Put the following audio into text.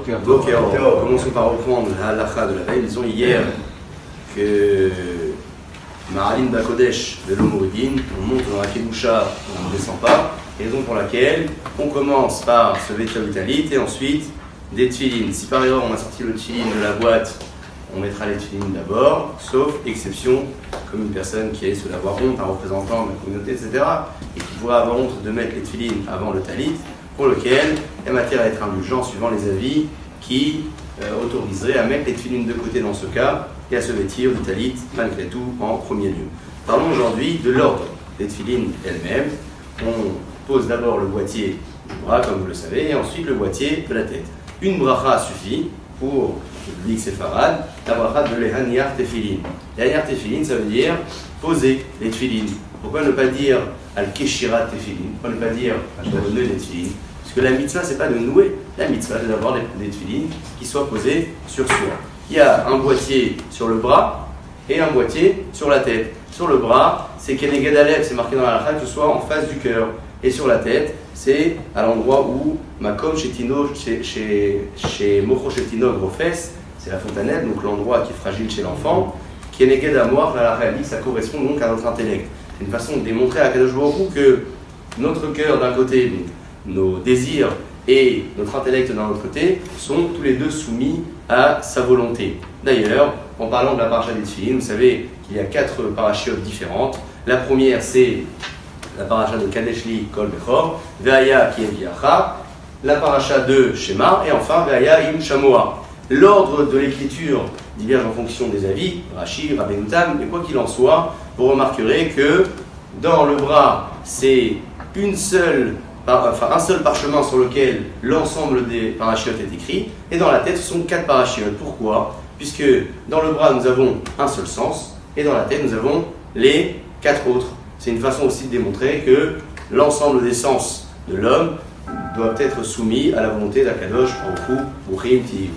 Boker Tov. Commençons par reprendre la halakha de la veille. Disons hier que Ma'alin Bakodesh de l'Omoridin, on monte dans la Kedusha, on ne descend pas, raison pour laquelle on commence par se vêtir du talit et ensuite des tefilines. Si par erreur on a sorti le tefilin de la boîte, on mettra les tefilines d'abord, sauf exception, comme une personne qui risque d'avoir honte, un représentant de la communauté, etc., et qui pourrait avoir honte de mettre les tefilines avant le talit, pour lequel il y a matière à être indulgent suivant les avis qui autoriseraient à mettre les tefilines de côté dans ce cas et à se vêtir du talit malgré tout en premier lieu. Parlons aujourd'hui de l'ordre des tefilines elles-mêmes. On pose d'abord le boîtier du bras, comme vous le savez, et ensuite le boîtier de la tête. Une bracha suffit pour le public séfarade, la bracha de l'Ehaniar Tefilin. L'Ehaniar Tefilin, ça veut dire poser les tefilines. Pourquoi ne pas dire Al-Keshirat Tefilin? Pourquoi ne pas dire le nœud des tefilines? Parce que la mitzvah, c'est pas de nouer, la mitzvah, c'est d'avoir des tefilines qui soient posées sur soi. Il y a un boîtier sur le bras et un boîtier sur la tête. Sur le bras, c'est Keneged Alev, c'est marqué dans la halakha que ce soit en face du cœur. Et sur la tête, c'est à l'endroit où Makom chez Mocho Shetino Grofes, c'est la fontanelle, donc l'endroit qui est fragile chez l'enfant. Keneged Amor, la halakha dit, ça correspond donc à notre intellect. C'est une façon de démontrer à Kadosh Baruch Hu que notre cœur d'un côté, donc, nos désirs et notre intellect d'un autre côté sont tous les deux soumis à sa volonté. D'ailleurs, en parlant de la paracha des tefilines, vous savez qu'il y a 4 parachiotes différentes. La première, c'est la paracha de Kadeshli Kol Bechor, Ve'aya Ki Eviacha, la paracha de Shema, et enfin Ve'aya Im Shamoa. L'ordre de l'écriture diverge en fonction des avis, Rashi, Rabbeinu Tam, mais quoi qu'il en soit, vous remarquerez que dans le bras, c'est un seul parchemin sur lequel l'ensemble des parachiotes est écrit, et dans la tête, ce sont 4 parachiotes. Pourquoi? Puisque dans le bras, nous avons un seul sens, et dans la tête, nous avons les 4 autres. C'est une façon aussi de démontrer que l'ensemble des sens de l'homme doivent être soumis à la volonté d'Akadosh Baruch Hu, Buchim Tihiyu.